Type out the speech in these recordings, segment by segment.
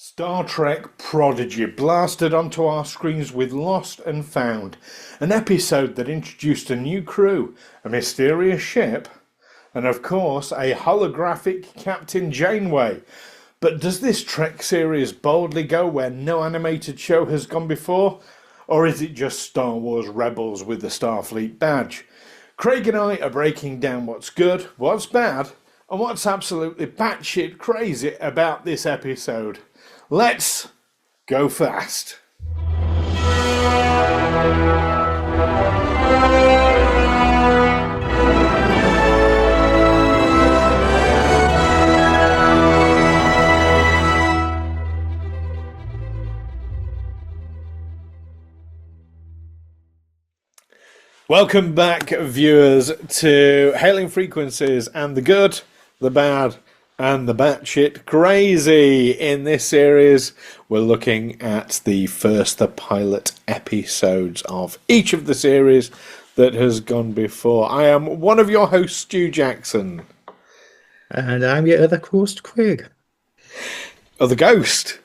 Star Trek Prodigy blasted onto our screens with Lost and Found, an episode that introduced a new crew, a mysterious ship, and of course a holographic Captain Janeway. But does this Trek series boldly go where no animated show has gone before? Or is it just Star Wars Rebels with the Starfleet badge? Craig and I are breaking down what's good, what's bad, and what's absolutely batshit crazy about this episode. Let's go fast. Welcome back, viewers, to Hailing Frequencies and the good, the bad, and the batshit crazy. In this series, we're looking at the pilot episodes of each of the series that has gone before. I am one of your hosts, Stu Jackson. And I'm your other host, Craig. Oh, the ghost.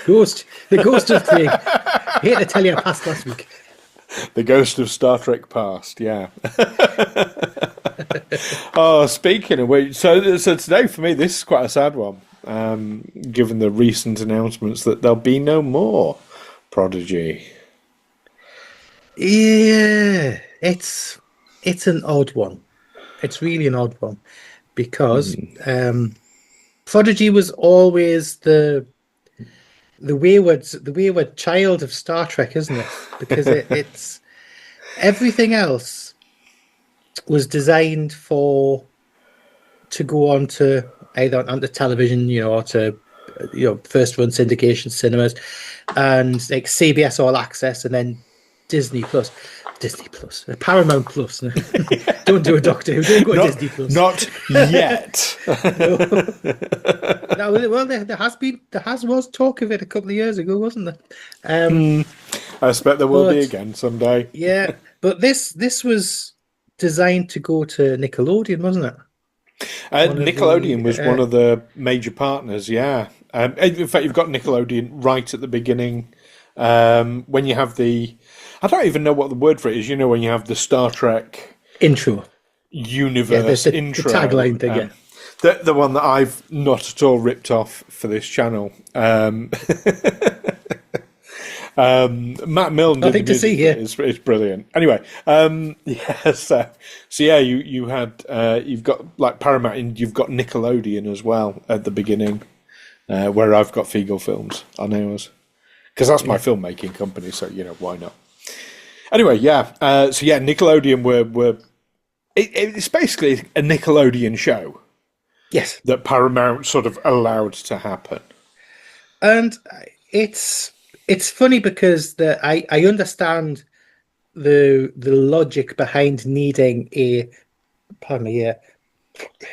The ghost of Craig. I hate to tell you I passed last week. The ghost of Star Trek past, yeah. Oh, speaking of which, so today for me, this is quite a sad one, given the recent announcements that there'll be no more Prodigy. Yeah, it's an odd one. It's really an odd one because Prodigy was always the wayward child of Star Trek, isn't it? Because it's everything else was designed to go on to either onto television, or to first run syndication cinemas, and like CBS All Access, and then Disney Plus, Paramount Plus. Don't do a Doctor Who. Don't go to Disney Plus. Not yet. No, well, there was talk of it a couple of years ago, wasn't there? I expect there will be again someday. Yeah, but this was designed to go to Nickelodeon, wasn't it? Nickelodeon was one of the major partners. Yeah, in fact, you've got Nickelodeon right at the beginning. When you have I don't even know what the word for it is. When you have the Star Trek intro universe intro, the tagline thing. Yeah. The one that I've not at all ripped off for this channel. Matt Milne did nothing to see here. It's brilliant. Anyway, so yeah, you had you've got like Paramount, and you've got Nickelodeon as well at the beginning, where I've got Fiegel Films on ours, because that's my filmmaking company. So why not? Anyway, Nickelodeon were it's basically a Nickelodeon show. Yes, that Paramount sort of allowed to happen, and it's funny because I understand the logic behind needing a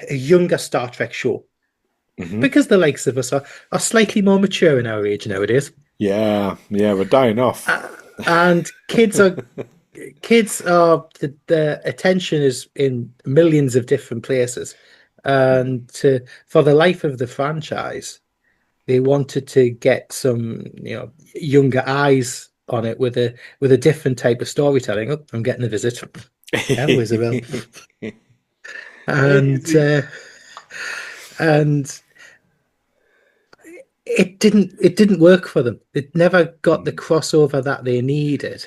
younger Star Trek show, because the likes of us are slightly more mature in our age nowadays. Yeah, we're dying off, and kids are the attention is in millions of different places. And for the life of the franchise, they wanted to get some, younger eyes on it with a different type of storytelling. Oh, I'm getting a visit. Hello, Isabel. and it didn't work for them. It never got the crossover that they needed.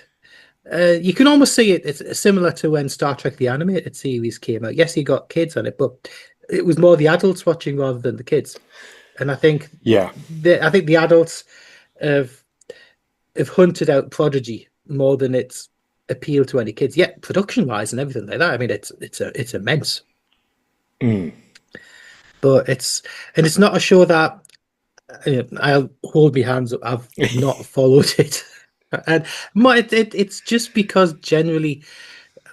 You can almost see it. It's similar to when Star Trek the animated series came out. Yes, you got kids on it, but it was more the adults watching rather than the kids. And I think the adults have hunted out Prodigy more than it's appealed to any kids. Yeah, production wise and everything like that. I mean, it's immense. But it's not a show that I'll hold my hands up. I've not followed it. And it's just because generally,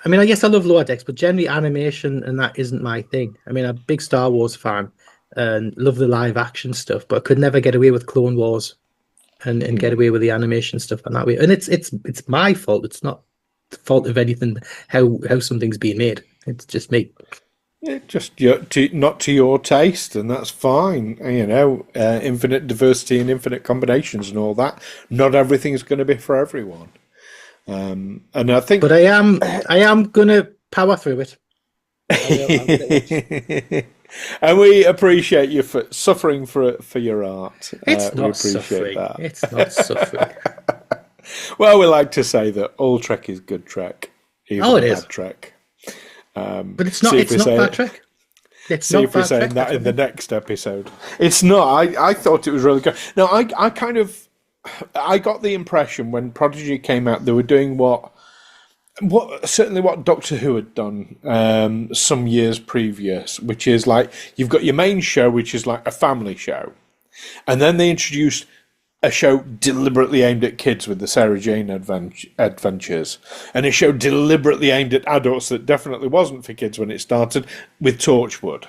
I mean, I guess I love lower decks, but generally animation and that isn't my thing. I mean, I'm a big Star Wars fan and love the live action stuff, but I could never get away with Clone Wars and get away with the animation stuff in that way. And it's my fault. It's not the fault of anything how something's being made. It's just me. not to your taste, and that's fine. Infinite diversity and infinite combinations and all that. Not everything's going to be for everyone. And I think, But I am gonna power through it. I'm gonna watch. and we appreciate you for suffering for your art. It's We not appreciate suffering. that. It's not suffering. Well, we like to say that all Trek is good Trek, even Oh, it bad is. Trek. But it's not. See if It's we not say bad Trek. It's See not if we're bad saying Trek. that in the next episode. It's not. I thought it was really good. No, I kind of I got the impression when Prodigy came out they were doing what certainly what Doctor Who had done some years previous, which is like you've got your main show, which is like a family show, and then they introduced a show deliberately aimed at kids with the Sarah Jane Adventures, and a show deliberately aimed at adults that definitely wasn't for kids when it started with Torchwood.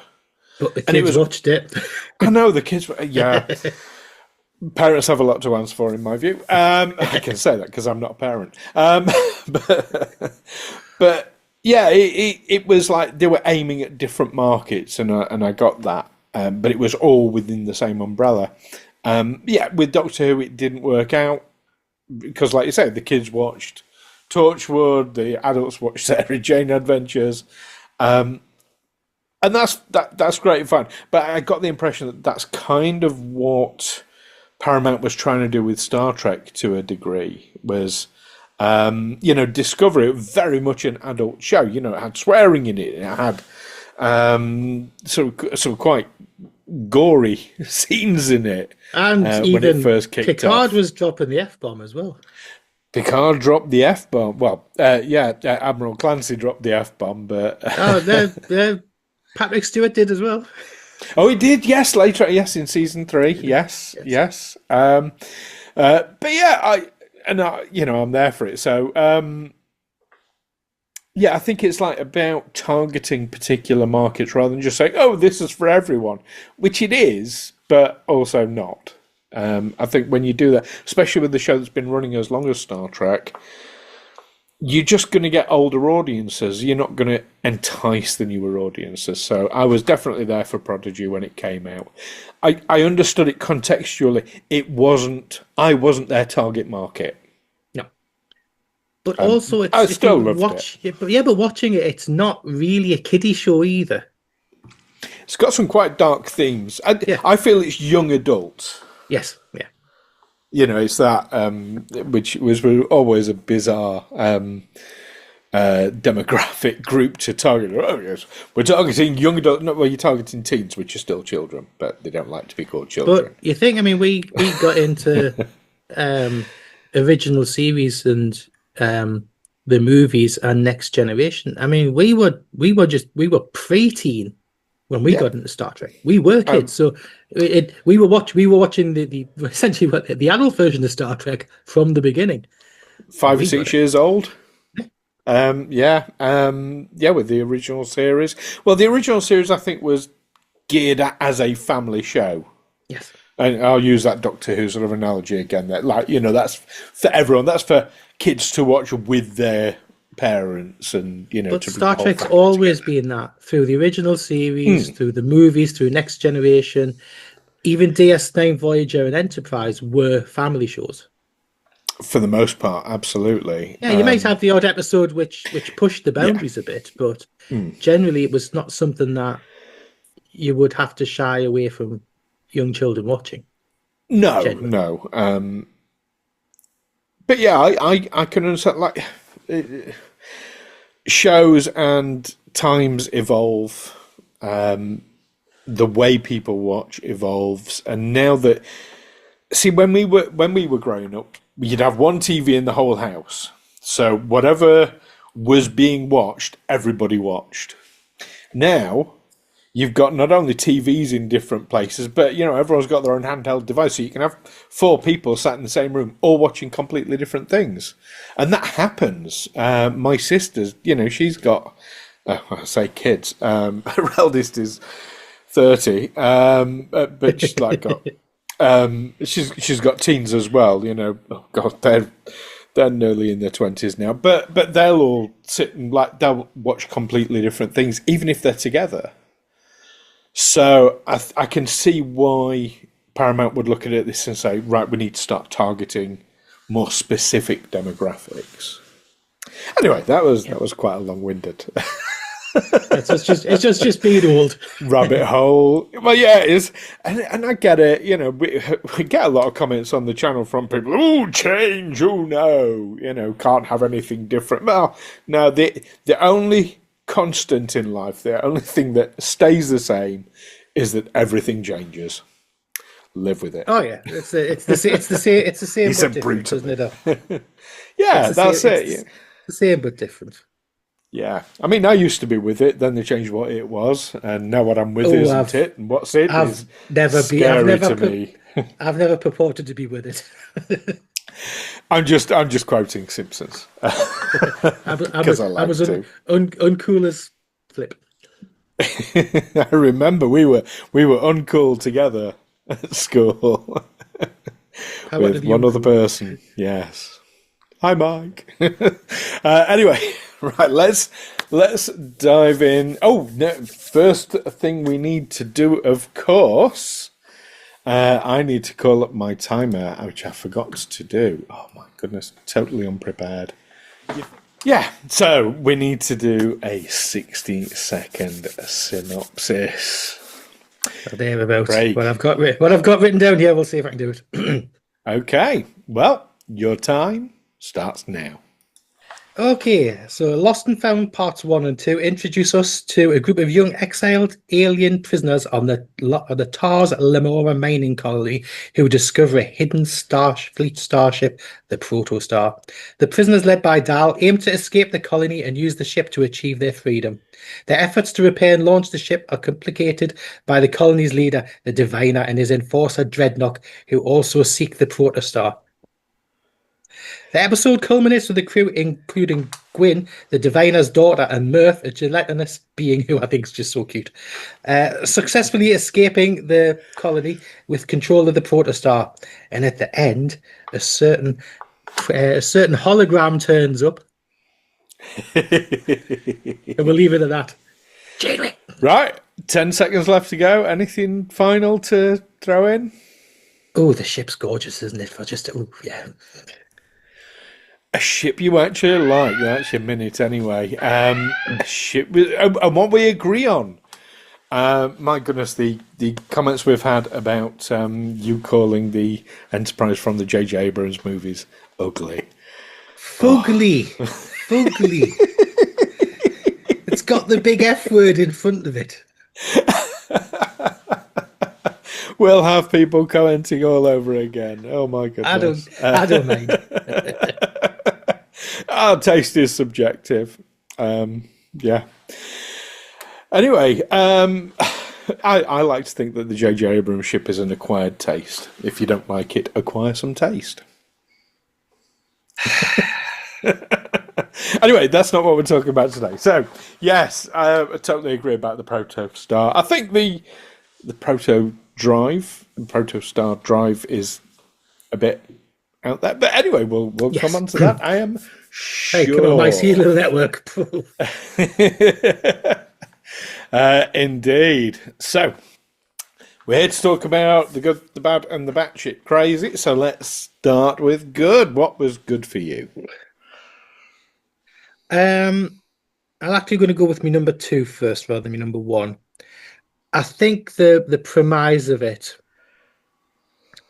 But the kids watched it. I know the kids were, yeah. Parents have a lot to answer for, in my view. I can say that because I'm not a parent. But yeah, it was like they were aiming at different markets, and I got that. But it was all within the same umbrella. Yeah, with Doctor Who, it didn't work out because, like you said, the kids watched Torchwood, the adults watched Sarah Jane Adventures, and that's great fun. But I got the impression that that's kind of what Paramount was trying to do with Star Trek to a degree. Was Discovery, very much an adult show. It had swearing in it. It had sort of quite gory scenes in it, And even when it first kicked Picard off. was dropping the F-bomb as well. Picard dropped the F-bomb. Well, Admiral Clancy dropped the F-bomb, but Patrick Stewart did as well. oh, he did. Yes, later. Yes, in season 3. Yes. But yeah, I'm there for it. So yeah, I think it's like about targeting particular markets rather than just saying, "Oh, this is for everyone," which it is, but also not. I think when you do that, especially with the show that's been running as long as Star Trek, you're just going to get older audiences. You're not going to entice the newer audiences. So I was definitely there for Prodigy when it came out. I understood it contextually. I wasn't their target market. But also, I still loved it. But watching it, it's not really a kiddie show either. It's got some quite dark themes. I feel it's young adult. Yes, yeah. It's that which was always a bizarre demographic group to target. Oh yes, we're targeting young adults. No, well, you're targeting teens, which are still children, but they don't like to be called children. But you think? I mean, we got into original series and the movies and Next Generation. I mean, we were pre-teen when we got into Star Trek. We were kids, so we were watching the essentially the adult version of Star Trek from the beginning. 5 or 6 years old. With the original series. Well, the original series I think was geared as a family show. Yes. And I'll use that Doctor Who sort of analogy again. That that's for everyone. That's for kids to watch with their parents, and But to Star bring the whole Trek's family always together. been that through the original series, through the movies, through Next Generation. Even DS9, Voyager, and Enterprise were family shows. For the most part, absolutely. Yeah, you might have the odd episode which pushed the boundaries a bit, but generally it was not something that you would have to shy away from young children watching. No. But yeah, I can understand, like, shows and times evolve, the way people watch evolves, and now that, see, when we were growing up, you'd have one TV in the whole house, so whatever was being watched, everybody watched. Now you've got not only TVs in different places, but everyone's got their own handheld device, so you can have 4 people sat in the same room, all watching completely different things, and that happens. My sister's, she's got, I say kids. Her eldest is 30, but she's like got, she's got teens as well. Oh God, they're nearly in their 20s now, but they'll all sit and they'll watch completely different things, even if they're together. So I can see why Paramount would look at this and say, right, we need to start targeting more specific demographics. Anyway, that was quite a long-winded It's just being old. rabbit hole. Well, yeah, it is, and I get it. You know, we get a lot of comments on the channel from people. Oh, change! Oh no! You know, can't have anything different. Well, no, the only constant in life, the only thing that stays the same, is that everything changes. Live with it. Oh yeah, it's the same. He's but a different, brute. isn't it? Yeah, that's it. It's the same but different. Yeah, I mean, I used to be with it. Then they changed what it was, and now what I'm with isn't it, and what's it is scary to me. I've never purported to be with it. I'm just quoting Simpsons because I was uncool as flip. I remember we were uncool together at school with one other person. Yes, hi Mike. Anyway, right, let's dive in. Oh no! First thing we need to do, of course. I need to call up my timer, which I forgot to do. Oh my goodness, totally unprepared. Yeah, so we need to do a 60-second synopsis. Thereabouts. What I've got written down here. We'll see if I can do it. Okay, well, your time starts now. Okay, so Lost and Found Parts 1 and 2 introduce us to a group of young exiled alien prisoners on the Tars Lamora mining colony who discover a hidden fleet starship, the Protostar. The prisoners, led by Dal, aim to escape the colony and use the ship to achieve their freedom. Their efforts to repair and launch the ship are complicated by the colony's leader, the Diviner, and his enforcer, Dreadnought, who also seek the Protostar. The episode culminates with the crew, including Gwyn, the Diviner's daughter, and Murph, a gelatinous being who I think is just so cute, successfully escaping the colony with control of the Protostar. And at the end, a certain hologram turns up. And we'll leave it at that. Janeway. Right, 10 seconds left to go. Anything final to throw in? Oh, the ship's gorgeous, isn't it? Yeah. A ship you actually like. That's your minute anyway. A ship, and what we agree on. My goodness, the comments we've had about you calling the Enterprise from the J.J. Abrams movies ugly. Fugly. Fugly. It's got the big F word in front of it. We'll have people commenting all over again. Oh my goodness. I don't mind. Our taste is subjective. Yeah. Anyway, I like to think that the J.J. Abrams ship is an acquired taste. If you don't like it, acquire some taste. Anyway, that's not what we're talking about today. So, yes, I totally agree about the Protostar. I think the Protostar drive is a bit out there. But anyway, we'll come on to that. I am sure. Hey, come on, my little network. Indeed. So, we're here to talk about the good, the bad, and the batshit crazy. So let's start with good. What was good for you? I'm actually going to go with my number 2 first rather than my number 1. I think the premise of it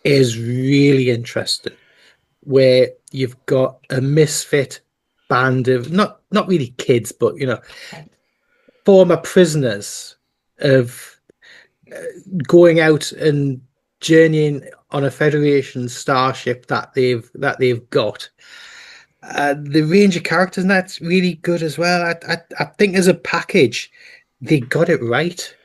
is really interesting, where you've got a misfit band of not really kids, but former prisoners of going out and journeying on a Federation starship that they've got. The range of characters in that's really good as well. I think as a package, they got it right.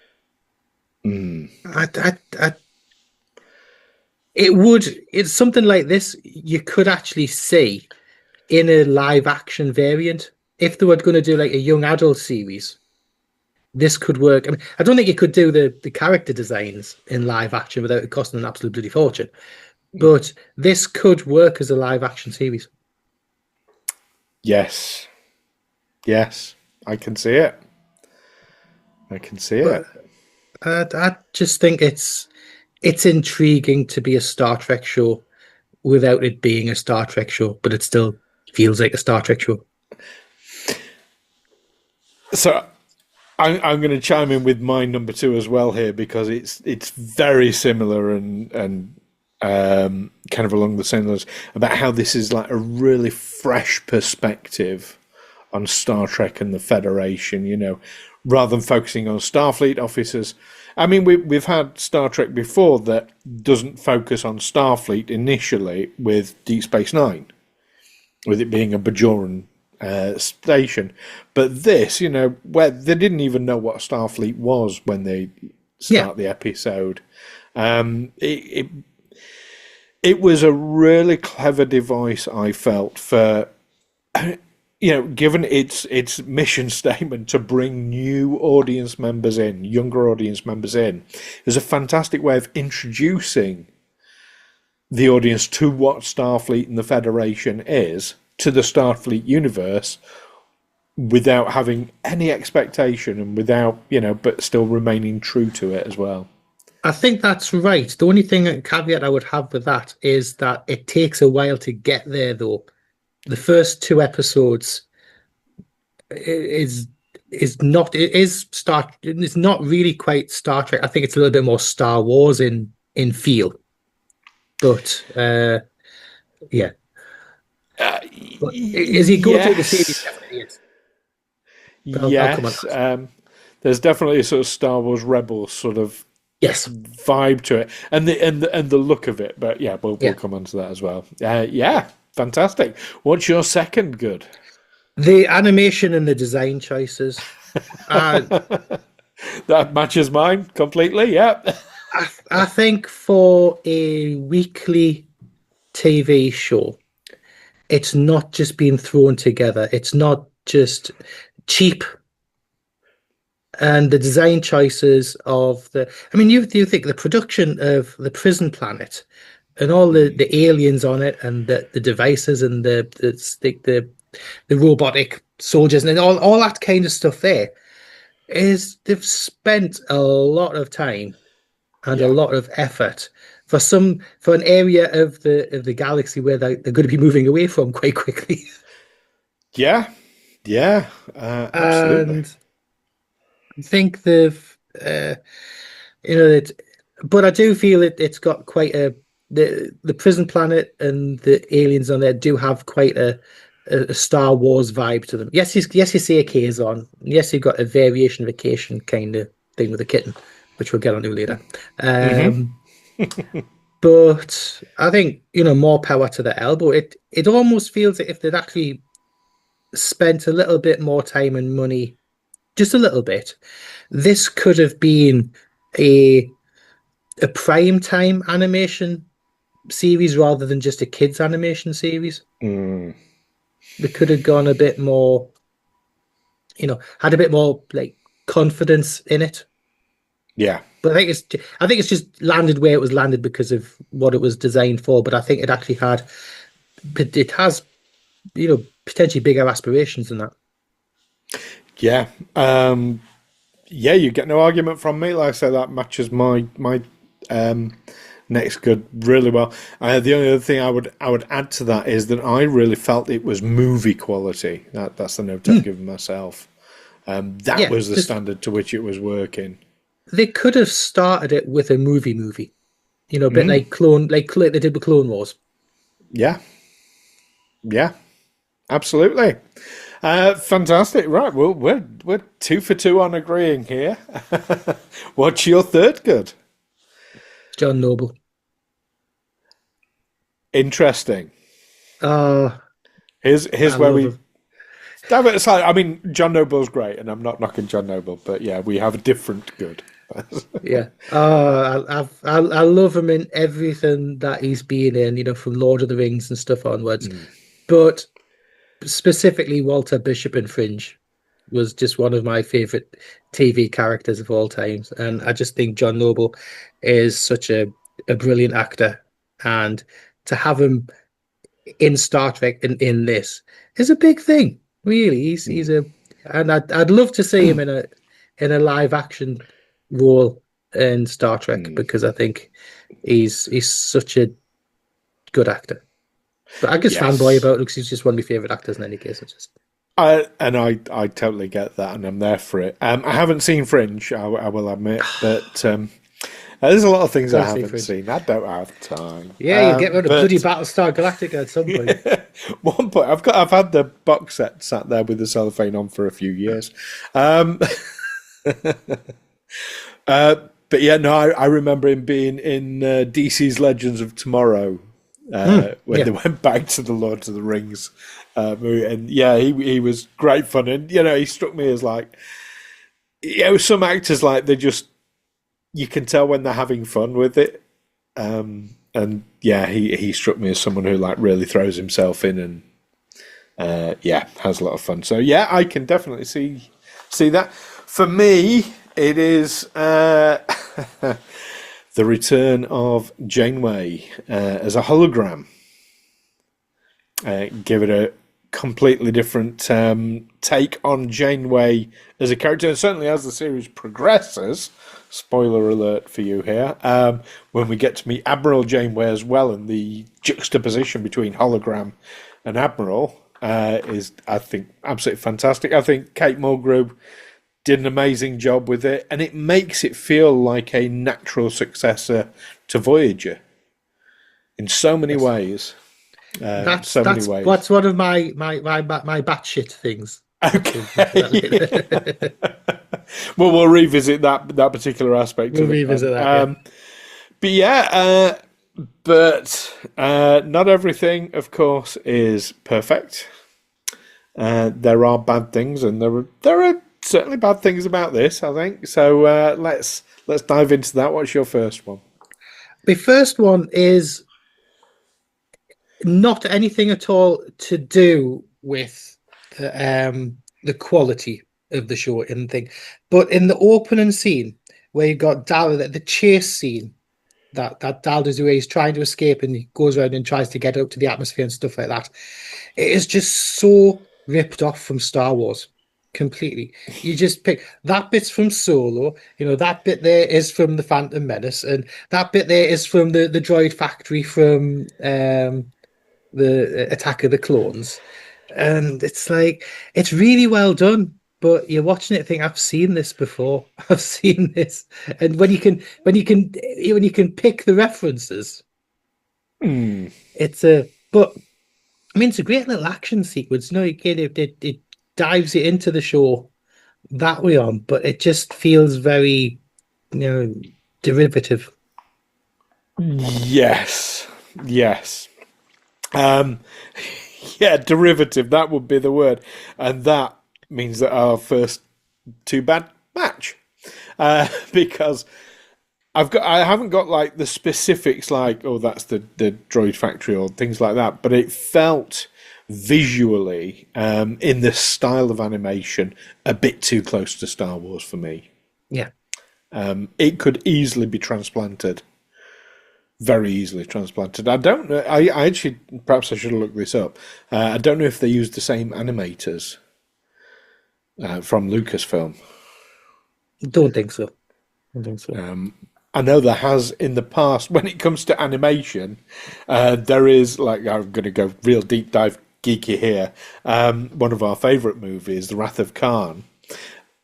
It's something like this you could actually see in a live action variant. If they were going to do like a young adult series, this could work. I mean, I don't think you could do the character designs in live action without it costing an absolute bloody fortune. But this could work as a live action series. Yes. Yes. I can see it. I can see But it. I just think it's intriguing to be a Star Trek show without it being a Star Trek show, but it still feels like a Star Trek show. So I'm going to chime in with my number two as well here because it's very similar and kind of along the same lines about how this is like a really fresh perspective on Star Trek and the Federation. Rather than focusing on Starfleet officers. I mean, we've had Star Trek before that doesn't focus on Starfleet initially with Deep Space Nine, with it being a Bajoran station. But this, where they didn't even know what Starfleet was when they Yeah, start the episode. It was a really clever device, I felt, for given its mission statement to bring new audience members in, younger audience members in, is a fantastic way of introducing the audience to what Starfleet and the Federation is, to the Starfleet universe, without having any expectation and without, but still remaining true to it as well. I think that's right. The only caveat I would have with that is that it takes a while to get there, though. The first two episodes is not it is Star it's not really quite Star Trek. I think it's a little bit more Star Wars in feel. But yeah. But as you go through the series, Yes, definitely is. But I'll come on to yes. that. There's definitely a sort of Star Wars Rebels sort of Yes. vibe to it, and the look of it. But yeah, we'll Yeah. come on to that as well. Yeah, fantastic. What's your second good? The animation and the design choices. Uh, That matches mine completely. Yeah. I think for a weekly TV show, it's not just being thrown together. It's not just cheap. And the design choices of I mean, you think the production of the prison planet and all the aliens on it and the devices and the robotic soldiers and all that kind of stuff there is they've spent a lot of time and a Yeah. lot of effort for an area of the galaxy where they're going to be moving away from quite quickly. Yeah. Yeah. Absolutely. And I think they've it, but I do feel it's got quite the prison planet and the aliens on there do have quite a Star Wars vibe to them. Yes, you see a Kazon. Yes, you've got a variation vacation kind of thing with a kitten, which we'll get onto later. Um, but I think more power to the elbow. It almost feels like if they'd actually spent a little bit more time and money, just a little bit, this could have been a prime time animation series rather than just a kids animation series. Mm, They could have gone a bit more, had a bit more like confidence in it. yeah. But I think it's just landed where it was landed because of what it was designed for. But I think it has, potentially bigger aspirations than that. Yeah. Yeah, you get no argument from me. Like I say, that matches my next good really well. The only other thing I would add to that is that I really felt it was movie quality. That's the note I've given myself. That Yeah, was the standard to which it was working. they could have started it with a movie, a bit like they did with Clone Wars. Yeah, yeah, absolutely. Fantastic. Right, well, we're 2 for 2 on agreeing here. What's your third good? John Noble. Interesting. Oh, Here's I where love we him. damn it aside. I mean, John Noble's great, and I'm not knocking John Noble, but yeah, we have a different good. Yeah. Oh, I love him in everything that he's been in, from Lord of the Rings and stuff onwards. But specifically, Walter Bishop in Fringe was just one of my favorite TV characters of all times, and I just think John Noble is such a brilliant actor, and to have him in Star Trek and in this is a big thing. Really, and I'd love to see him in a live action role in Star Trek because I think he's such a good actor. But I guess fanboy Yes. about it because he's just one of my favorite actors in any case. I totally get that, and I'm there for it. I haven't seen Fringe, I will admit, but there's a lot of things I Gotta see haven't Fringe. seen. I don't have time. Yeah, you'll get rid of bloody But Battlestar Galactica at some point. one point, I've had the box set sat there with the cellophane on for a few years. But yeah, no, I remember him being in DC's Legends of Tomorrow when Yeah. they went back to the Lord of the Rings movie, and yeah, he was great fun, and he struck me as like, some actors like you can tell when they're having fun with it, and yeah, he struck me as someone who like really throws himself in and has a lot of fun. So yeah, I can definitely see that. For me, it is the return of Janeway as a hologram. Give it a completely different take on Janeway as a character, and certainly as the series progresses. Spoiler alert for you here. When we get to meet Admiral Janeway as well, and the juxtaposition between hologram and Admiral is, I think, absolutely fantastic. I think Kate Mulgrew did an amazing job with it, and it makes it feel like a natural successor to Voyager in so many ways. That's So many ways. what's one of my batshit things. Okay. Well, we'll revisit that particular aspect. We'll revisit that. But yeah, not everything, of course, is perfect. There are bad things, and there are certainly bad things about this, I think. So let's dive into that. What's your first one? The first one is not anything at all to do with the quality of the show and thing, but in the opening scene where you got Dal, the chase scene that Dal does, where he's trying to escape and he goes around and tries to get up to the atmosphere and stuff like that. It is just so ripped off from Star Wars. Completely. You just pick that bit's from Solo, that bit there is from the Phantom Menace, and that bit there is from the droid factory from the Attack of the Clones. And it's like, it's really well done, but you're watching it and think, I've seen this before. I've seen this. And when you can pick the references, it's a great little action sequence. It dives you into the show that way on, but it just feels very, derivative. Yes. Yeah, derivative, that would be the word. And that means that our first too bad match. Because I haven't got like the specifics like, oh, that's the droid factory or things like that, but it felt visually, in the style of animation, a bit too close to Star Wars for me. Yeah. It could easily be transplanted. Very easily transplanted. I don't know. I actually, perhaps I should have looked this up. I don't know if they used the same animators from Lucasfilm. Don't think so. I know there has in the past, when it comes to animation, there is, like, I'm going to go real deep dive geeky here. One of our favourite movies, The Wrath of Khan.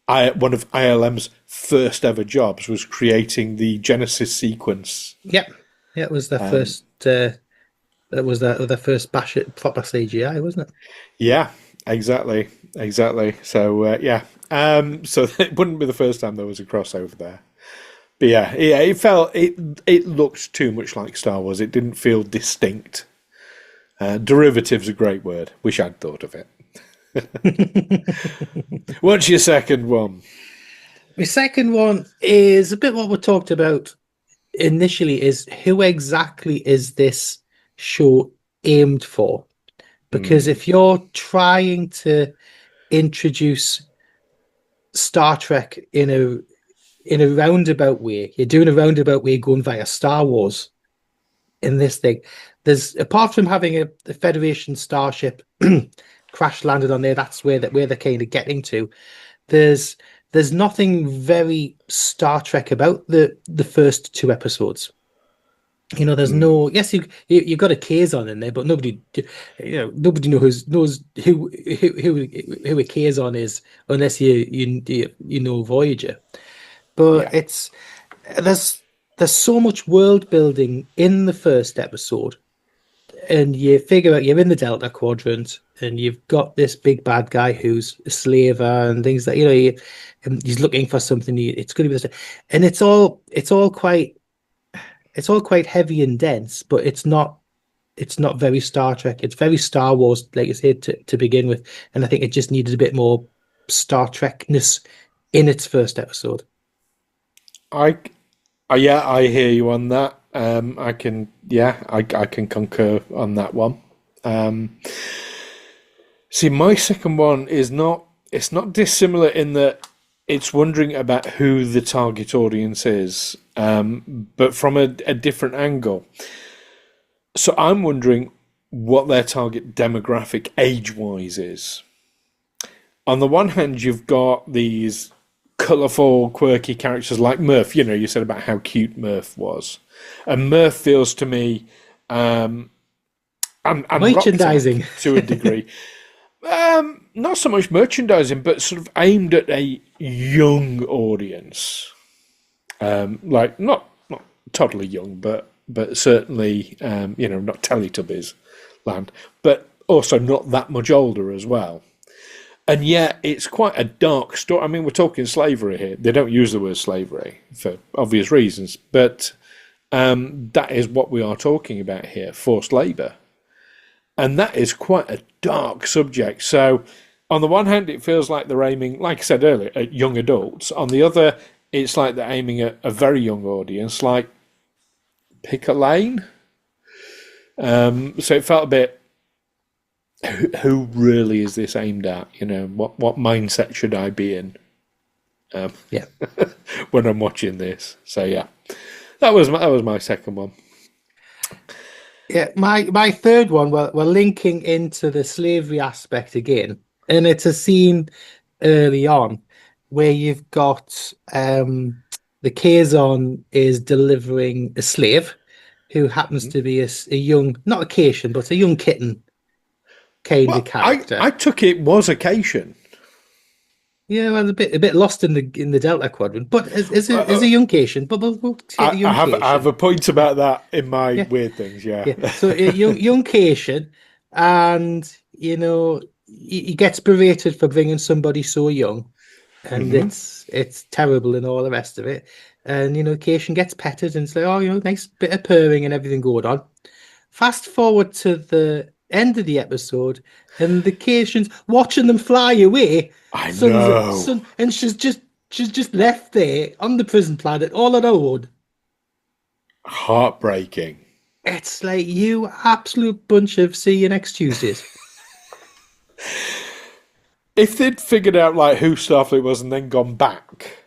One of ILM's first ever jobs was creating the Genesis sequence. Yep. Yeah, it was the first. That was the first proper CGI, wasn't it? Yeah, exactly. So yeah, so it wouldn't be the first time there was a crossover there. But yeah, it looked too much like Star Wars. It didn't feel distinct. Derivative's a great word. Wish I'd thought of it. What's your second one? My second one is a bit what we talked about initially, is who exactly is this show aimed for? Because if you're trying to introduce Star Trek in a roundabout way, you're doing a roundabout way going via Star Wars, in this thing. There's, apart from having a Federation starship crash landed on there, that's where they're kind of getting to. There's nothing very Star Trek about the first two episodes. There's no. Yes, you got a Kazon in there, but nobody, nobody knows who a Kazon is unless you know Voyager. But Yeah. there's so much world building in the first episode, and you figure out you're in the Delta Quadrant, and you've got this big bad guy who's a slaver and things that and he's looking for something. It's going to be this, and it's all quite heavy and dense, but it's not very Star Trek. It's very Star Wars, like I said, to begin with, and I think it just needed a bit more Star Trekness in its first episode. Yeah, I hear you on that. I can concur on that one. See, my second one is not. It's not dissimilar in that it's wondering about who the target audience is, but from a different angle. So I'm wondering what their target demographic age-wise is. On the one hand, you've got these colourful, quirky characters like Murph. You said about how cute Murph was. And Murph feels to me, and merchandising to a degree, not so much merchandising, but sort of aimed at a young audience. Like not totally young, but certainly, not Teletubbies land, but also not that much older as well. And yet, it's quite a dark story. I mean, we're talking slavery here. They don't use the word slavery for obvious reasons, but that is what we are talking about here, forced labour. And that is quite a dark subject. So, on the one hand, it feels like they're aiming, like I said earlier, at young adults. On the other, it's like they're aiming at a very young audience, like pick a lane. So it felt a bit, who really is this aimed at? What mindset should I be in? Yeah. When I'm watching this. So yeah, that was my second one. Yeah, my third one, we're linking into the slavery aspect again, and it's a scene early on where you've got the Kazon is delivering a slave who happens to be a young, not a Cation, but a young kitten kind of Well, character. I took it was a Cation. Yeah, well, a bit lost in the Delta Quadrant, but is a young Cation. But we'll take the young Cation. I have a point about that in my weird things. Yeah. So a young Cation, and he gets berated for bringing somebody so young, and it's terrible and all the rest of it. And Cation gets petted, and it's like, oh, nice bit of purring and everything going on. Fast forward to the end of the episode, and the Cation's watching them fly away. I know. And she's just left there on the prison planet all on her own. Heartbreaking. It's like, you absolute bunch of see you next Tuesdays. If they'd figured out like who Starfleet was and then gone back,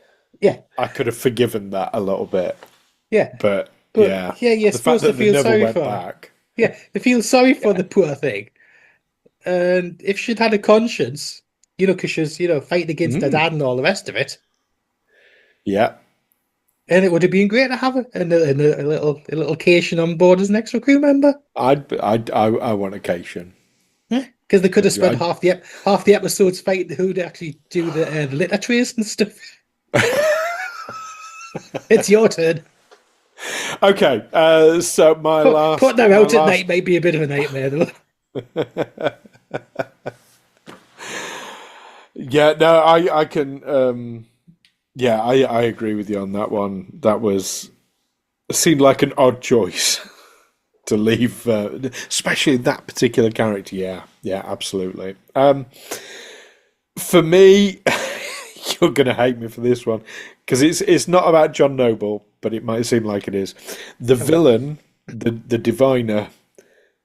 yeah, I could have forgiven that a little bit. Yeah, but yeah, you're supposed to feel sorry for her. Yeah, they feel sorry for the poor thing. And if she'd had a conscience, because she's fighting against her dad and all the rest of it. Yeah. And it would have been great to have a little Cation on board as an extra crew member. I want a Cation. Yeah, because they could have spent half the episodes fighting who'd actually do the litter trace and stuff. It's your turn. Okay, so putting her out at night might be a bit of a nightmare, though. Yeah, no, I can. Yeah, I agree with you on that one. That seemed like an odd choice to leave, especially that particular character. Yeah, absolutely. For me, you're going to hate me for this one because it's not about John Noble, but it might seem like it is. The villain, the diviner,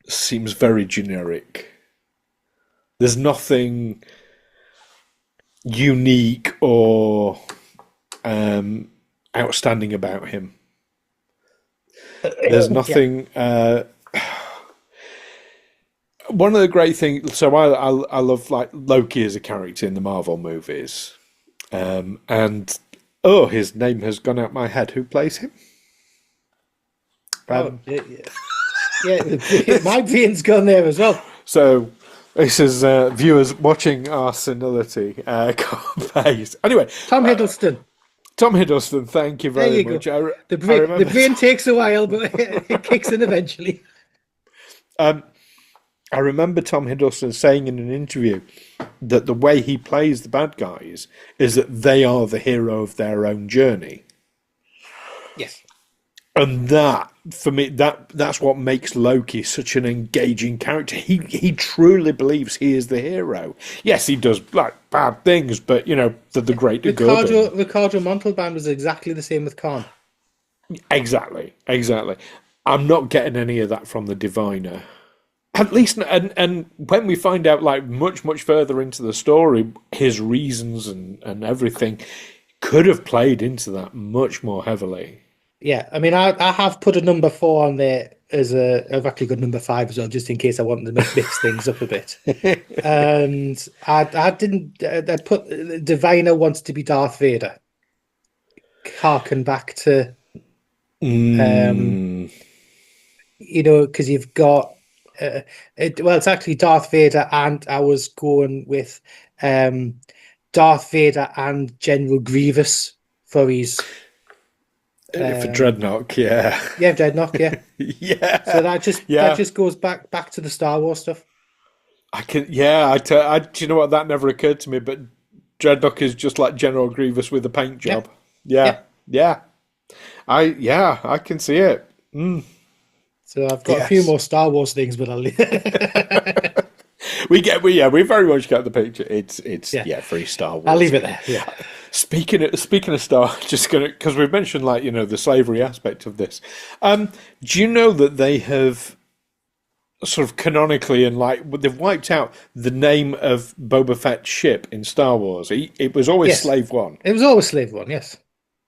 seems very generic. There's nothing unique or outstanding about him. There's Yeah. nothing. One of the great things. So I love like Loki as a character in the Marvel movies, and oh, his name has gone out my head. Who plays him? Oh, yeah, my brain's gone there as well. So this is viewers watching our senility can't face. Anyway, Tom Hiddleston. Tom Hiddleston, thank you There very you go. much. I The remember. brain takes a while, but it kicks in eventually. I remember Tom Hiddleston saying in an interview that the way he plays the bad guys is that they are the hero of their own journey. Yes. And that, for me, that's what makes Loki such an engaging character. He truly believes he is the hero. Yes, he does like bad things, but you know, the greater good. Ricardo Montalban was exactly the same with Khan. Exactly. I'm not getting any of that from the Diviner. At least, and when we find out like much further into the story, his reasons and everything could have played into that much more heavily. Yeah, I mean, I have put a number 4 on there as I've actually got number 5 as well, just in case I wanted to mix things up a bit. And I didn't. I put Diviner wants to be Darth Vader. Harken back to, you know, because you've got. Well, it's actually Darth Vader, and I was going with Darth Vader and General Grievous for his. For Dreadnought, yeah. Yeah, Dreadnought, yeah. Yeah. So that just goes back to the Star Wars stuff. Do you know what? That never occurred to me, but Dreadnought is just like General Grievous with a paint job. Yep. Yeah. I can see it. So I've got a few more Star Wars things, but I'll we very much get the picture. It's free Star Wars. I'll leave it there. Yeah. Speaking of Star, just gonna because we've mentioned like you know the slavery aspect of this. Do you know that they have sort of canonically and like they've wiped out the name of Boba Fett's ship in Star Wars? It was always Slave One. It was always Slave One. Yes.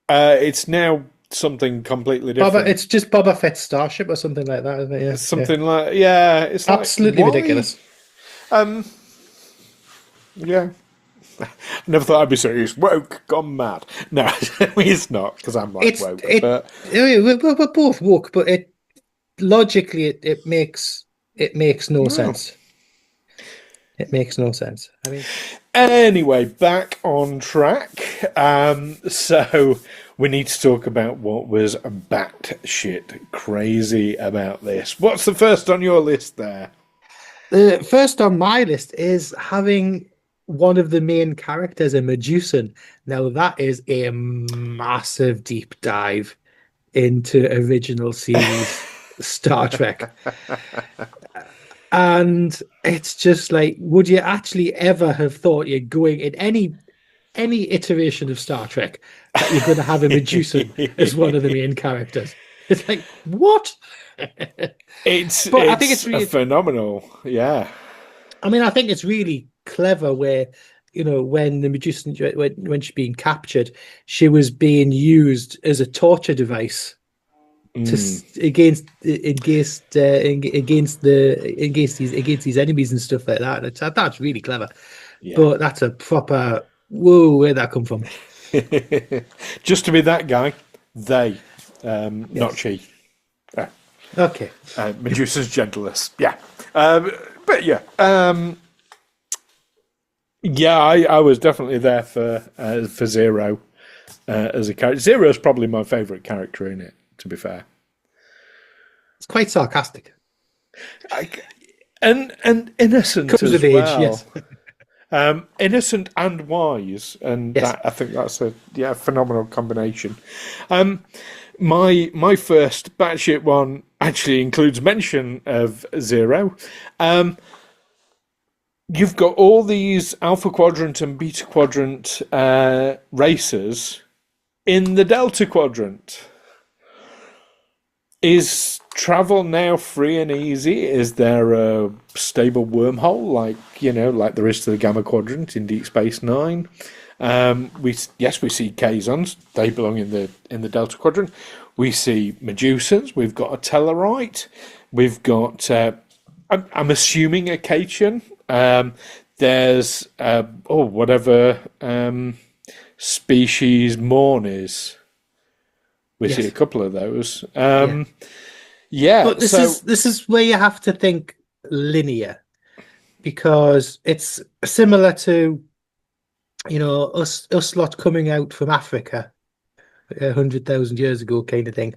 It's now something completely different. It's just Boba Fett's starship or something like that, isn't it? Yeah. Something like it's absolutely like, ridiculous. Yeah. I never thought I'd be so woke, gone mad. No, it's not because I'm like woke. We're both woke, but it logically it makes no sense. It makes no sense. I mean, anyway, back on track. So we need to talk about what was batshit crazy about this. What's the first on your list there? The first on my list is having one of the main characters a Medusan. Now that is a massive deep dive into original series Star Trek. And it's just like, would you actually ever have thought you're going in any iteration of Star Trek that you're going to have a Medusan as one of the main characters? It's like, what? I think it's really phenomenal. Yeah. I mean, I think it's really clever where, you know, when the Medusan, when she's being captured, she was being used as a torture device against these enemies and stuff like that. That's really clever. Yeah. But that's a proper whoa, where'd that come from? Just to be that guy, not she. Okay. Medusa's gentleness. Yeah. But yeah. I was definitely there for Zero as a character. Zero is probably my favourite character in it, to be fair. It's quite sarcastic. And innocent Comes as of well. Age, yes. Innocent and wise, and yes. I think that's a phenomenal combination. My first batshit one actually includes mention of Zero. You've got all these Alpha Quadrant and Beta Quadrant racers in the Delta Quadrant. Is travel now free and easy? Is there a stable wormhole like like there is to the Gamma Quadrant in Deep Space Nine? We see Kazons. They belong in the Delta Quadrant. We see Medusans. We've got a Tellarite. We've got I'm assuming a Cation. There's whatever species Morn is. We see a couple of those. Yeah, but this is where you have to think linear, because it's similar to us lot coming out from Africa 100,000 years ago, kind of thing.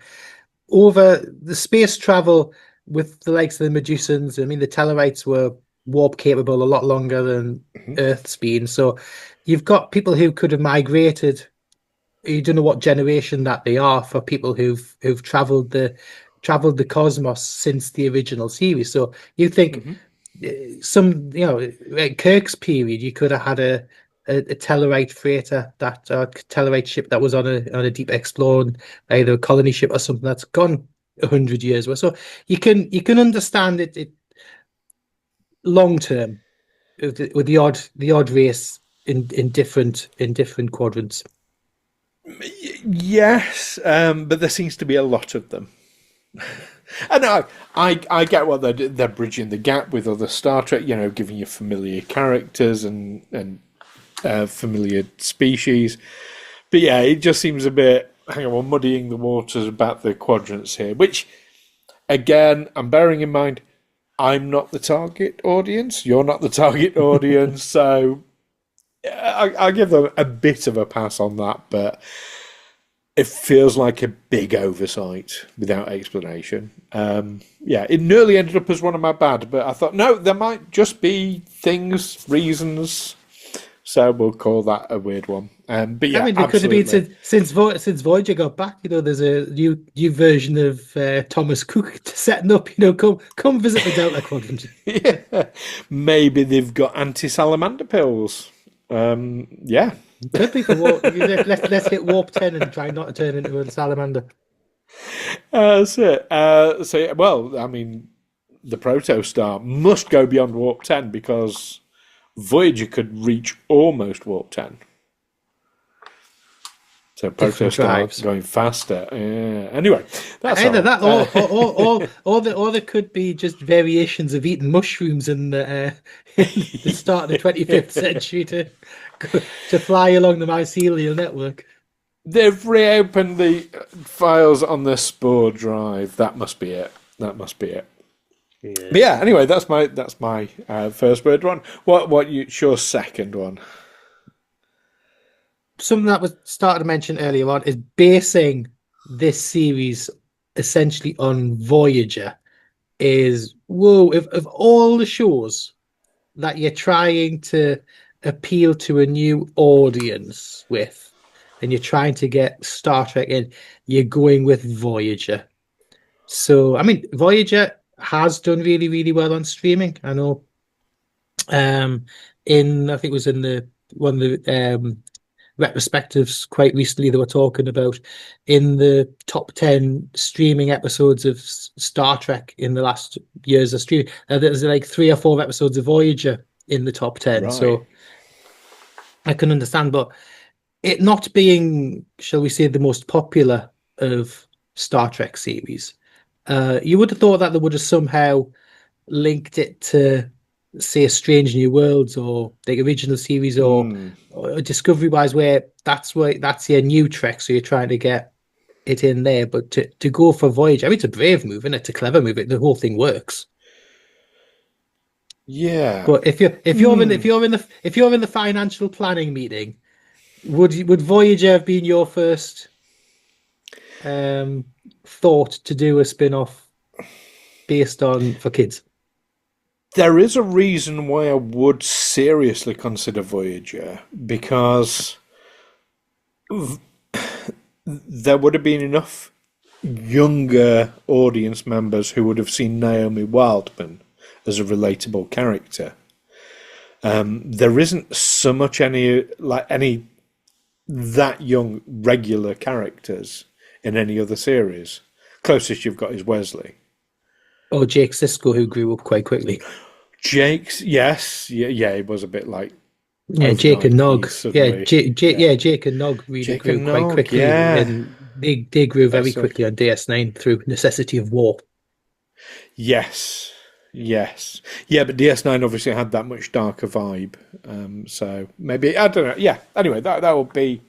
Over the space travel with the likes of the Medusans, I mean, the Tellarites were warp capable a lot longer than Earth's been. So you've got people who could have migrated. You don't know what generation that they are, for people who've traveled the cosmos since the original series. So you think like Kirk's period, you could have had a Tellarite freighter, that Tellarite ship that was on a deep exploring, either a colony ship or something that's gone 100 years. So you can understand it long term with the odd race in different quadrants. Yes, but there seems to be a lot of them. And I get what they're bridging the gap with other Star Trek, giving you familiar characters and familiar species. But yeah, it just seems a bit, we're muddying the waters about the quadrants here, which, again, I'm bearing in mind, I'm not the target audience, you're not the target audience, so I give them a bit of a pass on that, but it feels like a big oversight without explanation. It nearly ended up as one of my bad, but I thought, no, there might just be things, reasons, so we'll call that a weird one. But yeah, I mean, it could have been since Voyager got back. There's a new version of Thomas Cook setting up. Come visit the Delta Quadrant. Yeah, maybe they've got anti-salamander pills. Yeah, could be for warp. Let's hit warp 10 and try not to turn into a salamander. That's it. Well, I mean, the Protostar must go beyond warp 10 because Voyager could reach almost warp 10. So Protostar going faster. Anyway, that's either that or there could be just variations of eating mushrooms in the start of the 25th century to fly along the mycelial network. They've reopened the files on the Spore drive. That must be it. Yeah. But yeah. Anyway, that's my first word one. What's your second one? Something that was started to mention earlier on is basing this series essentially on Voyager. Is of all the shows that you're trying to appeal to a new audience with, and you're trying to get Star Trek in, you're going with Voyager. So I mean, Voyager has done really, really well on streaming. I know. I think it was in the one of the retrospectives quite recently, they were talking about in the top 10 streaming episodes of Star Trek in the last years of streaming. There's like 3 or 4 episodes of Voyager in the top 10. Right. So I can understand, but it not being, shall we say, the most popular of Star Trek series, you would have thought that they would have somehow linked it to, say, Strange New Worlds or the original series or Discovery wise, where that's your new Trek, so you're trying to get it in there. But to go for Voyager, I mean, it's a brave move and it's a clever move. The whole thing works. Yeah. But if you're in the financial planning meeting, would Voyager have been your first thought to do a spin-off based on for kids? There is a reason why I would seriously consider Voyager, because there would have been enough younger audience members who would have seen Naomi Wildman as a relatable character. There isn't so much any that young regular characters in any other series. Closest you've got is Wesley. Or Jake Sisko, who grew up quite quickly. Jake's, yes, yeah, it was a bit like Yeah, Jake overnight. and Nog. Suddenly, Jake and Nog really Jake grew and quite Nog, quickly, yeah. and they grew very That's it. quickly on DS9 through necessity of war. Yes, yes, yeah. But DS9 obviously had that much darker vibe, so maybe I don't know. Yeah. Anyway, that will be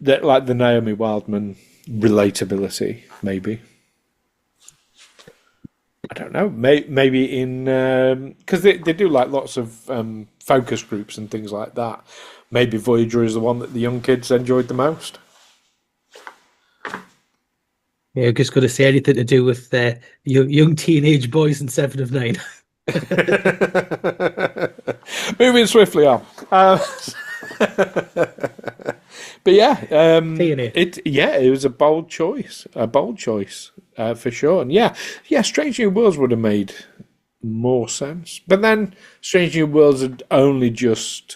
that, like the Naomi Wildman relatability, maybe. I don't know. Maybe in because they do like lots of focus groups and things like that. Maybe Voyager is the one that the young kids enjoyed the most. Yeah, just going to say anything to do with young teenage boys in 7 of 9. Moving swiftly on. But yeah, TNA. it was a bold choice, for sure. And yeah, Strange New Worlds would have made more sense. But then Strange New Worlds had only just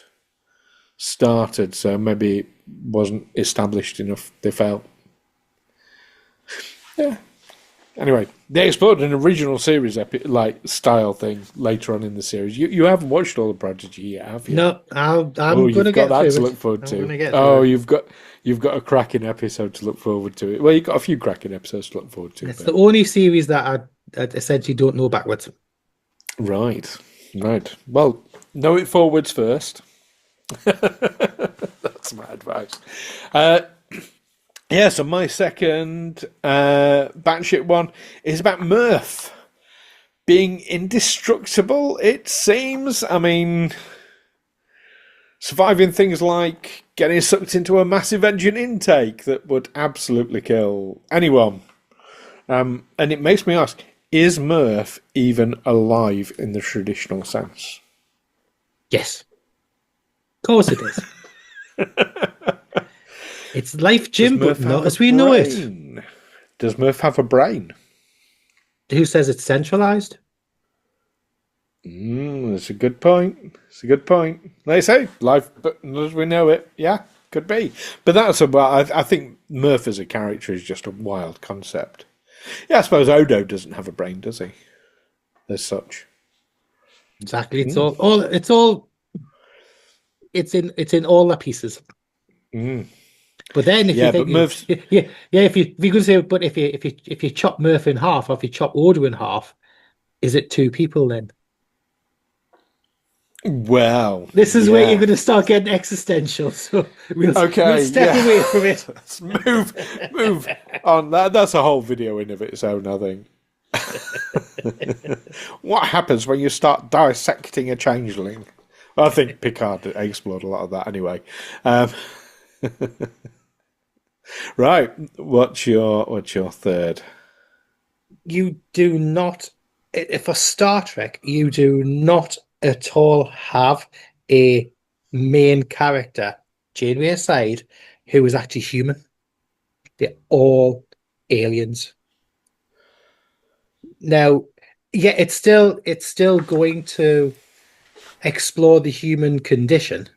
started, so maybe it wasn't established enough, they felt. Yeah. Anyway, they explored an original series style thing later on in the series. You haven't watched all the Prodigy yet, have you? No, I'm going to get through to it. look forward to. I'm gonna get Oh, through it. you've got a cracking episode to look forward to. Well, you've got a few cracking episodes to look forward to. It's the only series that I essentially don't know backwards. Right. Well, know it forwards first. That's my advice. Yeah, so my second batshit one is about Murph being indestructible, it seems. I mean, surviving things like getting sucked into a massive engine intake that would absolutely kill anyone. And it makes me ask, is Murph even alive in the traditional sense? Yes. Of course it is. It's life, Jim, but not as we know it. Does Murph have a brain? Who says it's centralized? That's a good point. Like I say, life, but not as we know it. Yeah, could be. But that's about. I think Murph as a character is just a wild concept. Yeah, I suppose Odo doesn't have a brain, does he? As such. Exactly. It's in all the pieces. But then if you think Murph's... if you could say, but if you chop Murph in half, or if you chop Odo in half, is it 2 people then? Well, this is where you're going to start getting existential. So we'll step away from it. Let's move on. That's a whole video in of its own, I think. What happens when you start dissecting a changeling? Well, I think Picard explored a lot of that anyway. Right, what's your third? You do not, for Star Trek, you do not at all have a main character, Janeway aside, who is actually human. They're all aliens. Now, yeah, it's still going to explore the human condition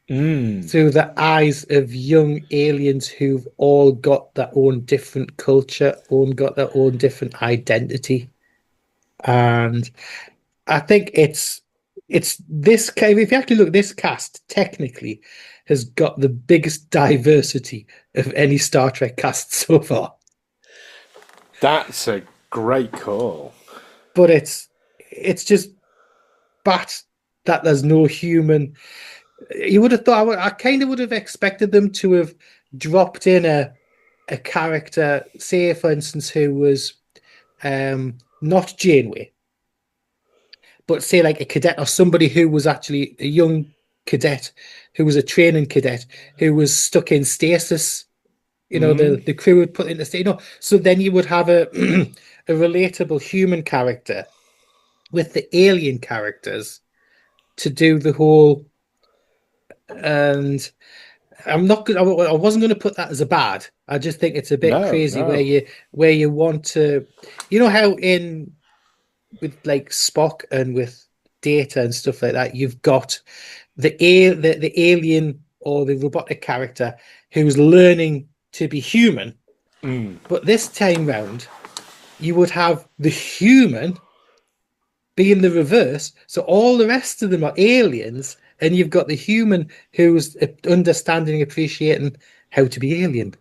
through the eyes of young aliens who've all got their own different culture, got their own different identity. And I think it's this kind. If you actually look, this cast technically has got the biggest diversity of any Star Trek cast so far. That's a great call. But it's just that there's no human. You would have thought, I kind of would have expected them to have dropped in a character, say, for instance, who was not Janeway, but say like a cadet or somebody who was actually a young cadet, who was a training cadet, who was stuck in stasis. You know, the crew would put in the state. So then you would have a a relatable human character with the alien characters to do the whole. And I wasn't going to put that as a bad. I just think it's a bit crazy where you want to, how with like Spock and with Data and stuff like that, you've got the alien or the robotic character who's learning to be human, But this time round, you would have the human be in the reverse. So all the rest of them are aliens, and you've got the human who's understanding, appreciating how to be alien.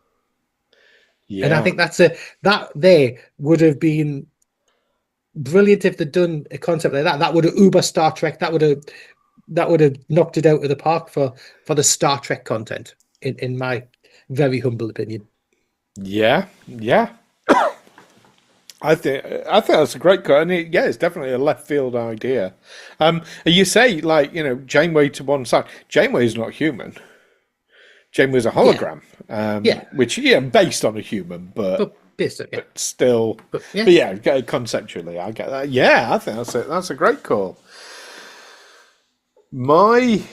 And I Yeah. think that there would have been brilliant if they'd done a concept like that. That would have Uber Star Trek. That would have knocked it out of the park for the Star Trek content, in my very humble opinion. Yeah. Yeah. I think that's a great cut, and it's definitely a left field idea. You say like Janeway to one side. Janeway's not human. Janeway's a Yeah, hologram, yeah, which based on a human, but but basically, yeah, still, but yeah. but yeah, conceptually, I get that. Yeah, I think that's a great call. My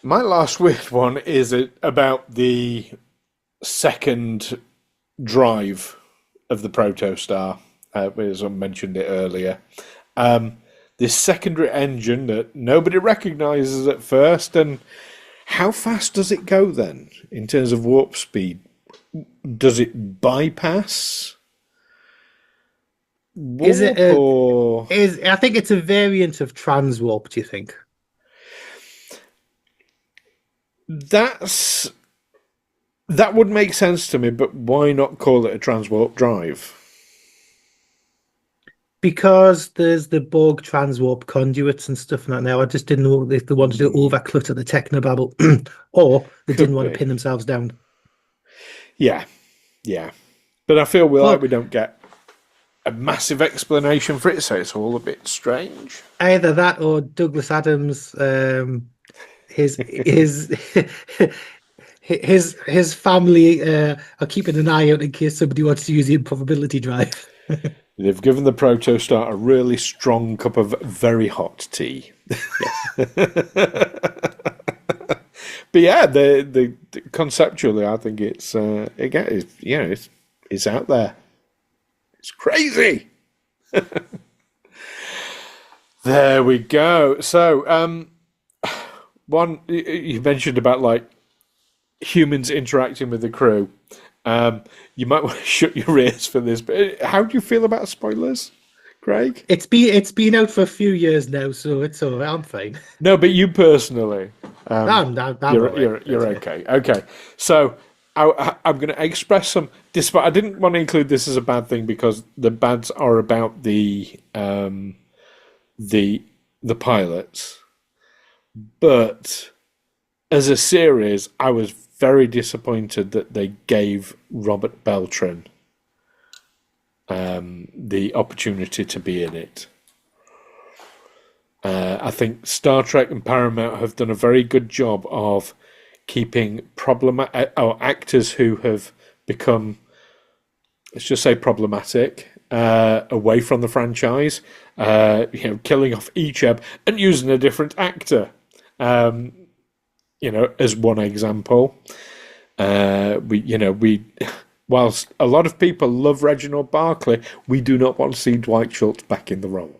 last weird one is about the second drive of the Protostar. As I mentioned it earlier. This secondary engine that nobody recognises at first, and how fast does it go then in terms of warp speed? Does it bypass Is it warp or is I think it's a variant of transwarp, do you think? that would make sense to me, but why not call it a transwarp drive? Because there's the Borg transwarp conduits and stuff like that now. I just didn't know if they wanted to overclutter the technobabble or they didn't Could want to be. pin themselves down. Yeah, yeah. But I feel But we don't get a massive explanation for it, so it's all a bit strange. either that or Douglas Adams, his his family are keeping an eye out in case somebody wants to use the improbability drive. They've given the Protostar a really strong cup of very hot tea. Yes. But yeah, the conceptually, I think it's again, it's out there. It's crazy. There we go. So, one you mentioned about like humans interacting with the crew. You might want to shut your ears for this, but how do you feel about spoilers, Craig? It's been out for a few years now, so it's all right. I'm fine. No, but you personally, I'm all right. you're okay. Okay, so I'm going to express some. Despite I didn't want to include this as a bad thing because the bads are about the pilots, but as a series, I was very disappointed that they gave Robert Beltran the opportunity to be in it. I think Star Trek and Paramount have done a very good job of keeping actors who have become, let's just say, problematic away from the franchise. Killing off each ebb and using a different actor. As one example, whilst a lot of people love Reginald Barclay, we do not want to see Dwight Schultz back in the role.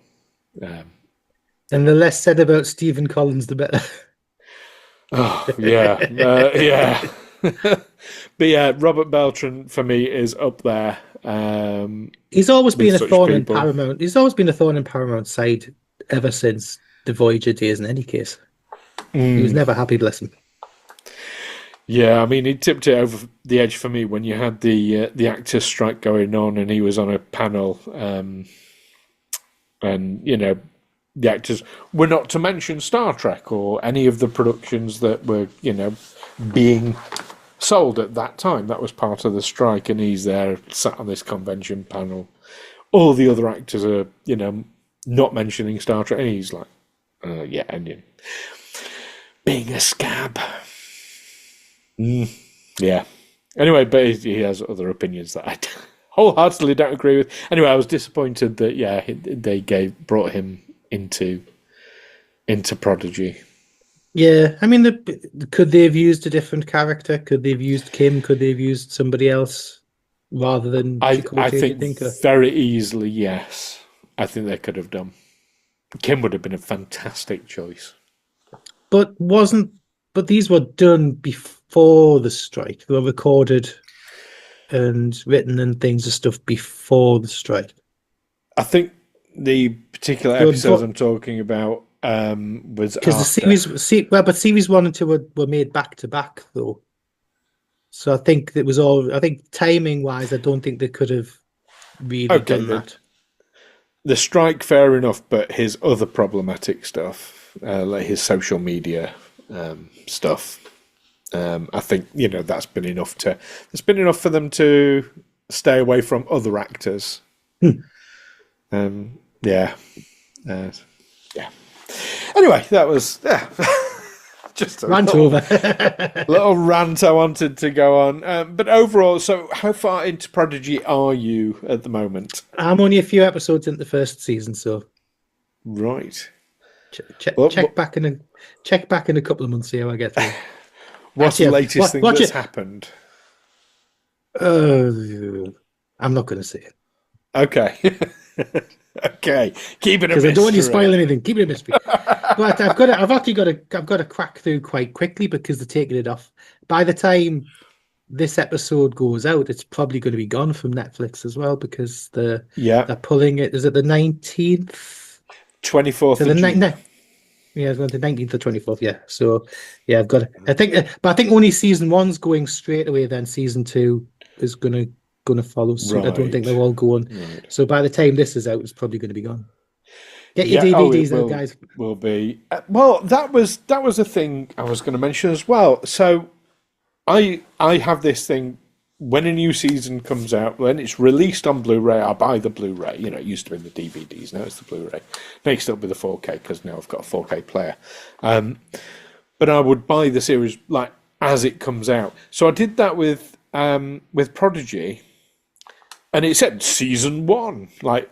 And the less said about Stephen Collins, the better. Oh, yeah. Yeah. But yeah, Robert Beltran for me is up there. He's always been a such thorn in people. Paramount. He's always been a thorn in Paramount's side ever since the Voyager days. In any case, he was never happy. Bless him. Yeah, I mean, he tipped it over the edge for me when you had the actors' strike going on, and he was on a panel, and the actors were not to mention Star Trek or any of the productions that were being sold at that time. That was part of the strike, and he's there sat on this convention panel. All the other actors are not mentioning Star Trek, and he's like, and being a scab. Yeah. Anyway, but he has other opinions that I wholeheartedly don't agree with. Anyway, I was disappointed that they brought him into Prodigy. Yeah, I mean, could they have used a different character? Could they have used Kim? Could they have used somebody else rather than Chakotay, I do you think think? very easily, yes. I think they could have done. Kim would have been a fantastic choice. But these were done before the strike. They were recorded and written and things and stuff before the strike. I think the particular episodes I'm talking about was because after. but series 1 and 2 were made back to back though. So I think it was all. I think timing wise, I don't think they could have really done that. The strike, fair enough, but his other problematic stuff, like his social media stuff, I think that's been enough to. It's been enough for them to stay away from other actors. Yeah. Anyway, that was just a little rant I wanted to go on. But overall, so how far into Prodigy are you at the I'm only a few episodes into the first season, so right. Check back in a couple of months, see how I get through. What's the latest thing that's happened? I'm not going to say it. Okay. Okay, keep it a mystery. Because I don't want you to spoil anything. Keep it a mystery. But I've got to crack through quite quickly because they're taking it off. By the time this episode goes out, it's probably going to be gone from Netflix as well because they're pulling it. Is it the 19th? 24th of June. Yeah, it's going to the 19th or 24th. Yeah, so yeah, I've got it. I think only season 1's going straight away. Then season 2 is going to follow suit. Right. I don't think they're all going. Right. So by the time this is out, it's probably going to be gone. Get your DVDs out, guys. Will be. Well, that was a thing I was going to mention as well. So I have this thing when a new season comes out, when it's released on Blu-ray, I buy the Blu-ray. It used to be the DVDs, now it's the Blu-ray. Next up with the 4K because now I've got a 4K player. But I would buy the series like as it comes out. So I did that with Prodigy. And it said season 1, like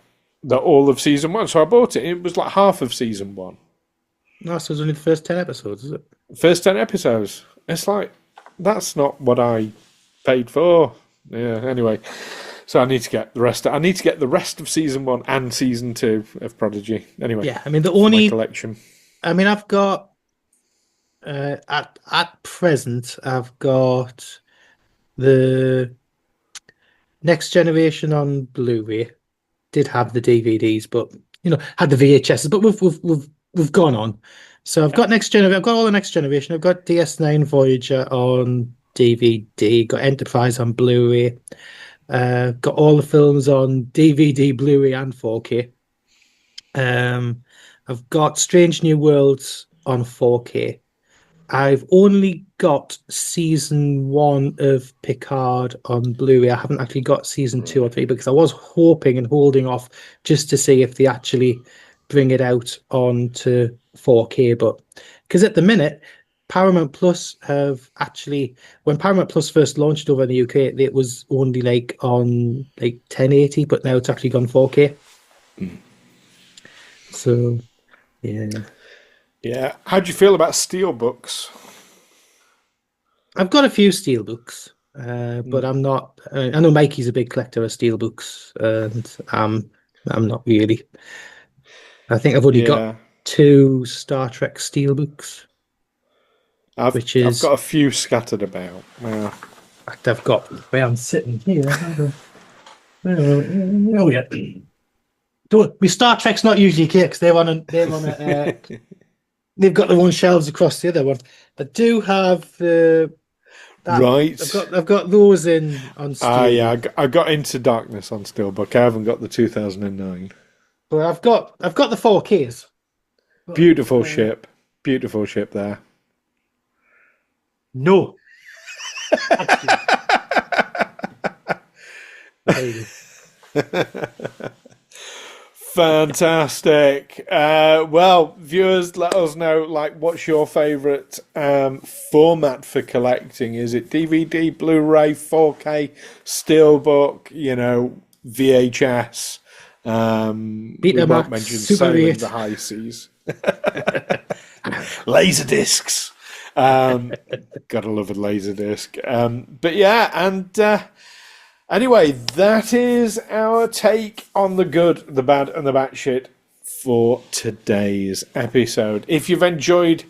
all of season 1. So I bought it. It was like half of season 1. No, so it's only the first 10 episodes, is it? First 10 episodes. It's like, that's not what I paid for. Yeah, anyway. So I need to get the rest. I need to get the rest of season 1 and season 2 of Prodigy. Anyway. Yeah, I mean, the only collection. I mean, I've got, at present, I've got the Next Generation on Blu-ray. Did have the DVDs, but had the VHSs. But we've gone on. So I've got Next Generation. I've got all the Next Generation. I've got DS9 Voyager on DVD. Got Enterprise on Blu-ray. Got all the films on DVD, Blu-ray, and 4K. I've got Strange New Worlds on 4K. I've only got season 1 of Picard on Blu-ray. I haven't actually got season 2 or 3 because I was hoping and holding off just to see if they actually bring it out onto 4K. But because at the minute, Paramount Plus have actually, when Paramount Plus first launched over in the UK, it was only like on like 1080, but now it's actually gone 4K. So, yeah. Yeah. How do you feel about steelbooks? I've got a few steelbooks, but I'm not. I know Mikey's a big collector of steelbooks, and I'm not really. I think I've only got 2 Star Trek steelbooks. I've got a few scattered about. Yeah. I've got where I'm sitting here. Oh yeah. My Star Trek's not usually here because they're on a. They've got their own shelves across the other one. I do have right. I've got those on Steel. Yeah, I got Into Darkness on Steelbook. I haven't got the 2009. But I've got the 4Ks. Beautiful ship there. No. Fantastic. Well, viewers, let us know, what's your favourite format for collecting? Is it DVD, Blu-ray, 4K, Steelbook, VHS? We won't mention Sailing the High Seas. Laserdiscs. Gotta love a Laserdisc. But yeah, and... Anyway, that is our take on the good, the bad, and the batshit for today's episode. If you've enjoyed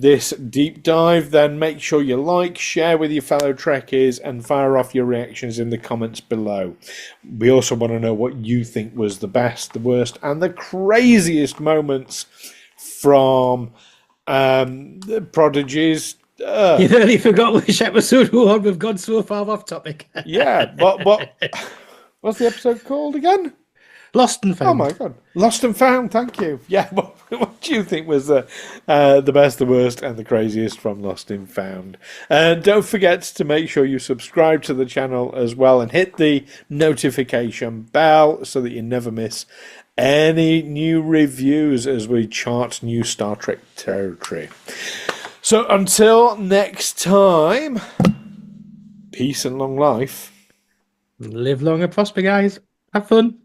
this deep dive, then make sure you like, share with your fellow Trekkies, and fire off your reactions in the comments below. We also want to know what you think was the best, the worst, and the craziest moments from the Prodigy's. You nearly forgot which episode we're on. We've gone so far off topic. Yeah, but what's the episode called again? Lost and Found. Oh my god, Lost and Found. Thank you. Yeah, what do you think was the best, the worst, and the craziest from Lost and Found? And don't forget to make sure you subscribe to the channel as well, and hit the notification bell so that you never miss any new reviews as we chart new Star Trek territory. So until next time, peace and long life. Live long and prosper, guys. Have fun.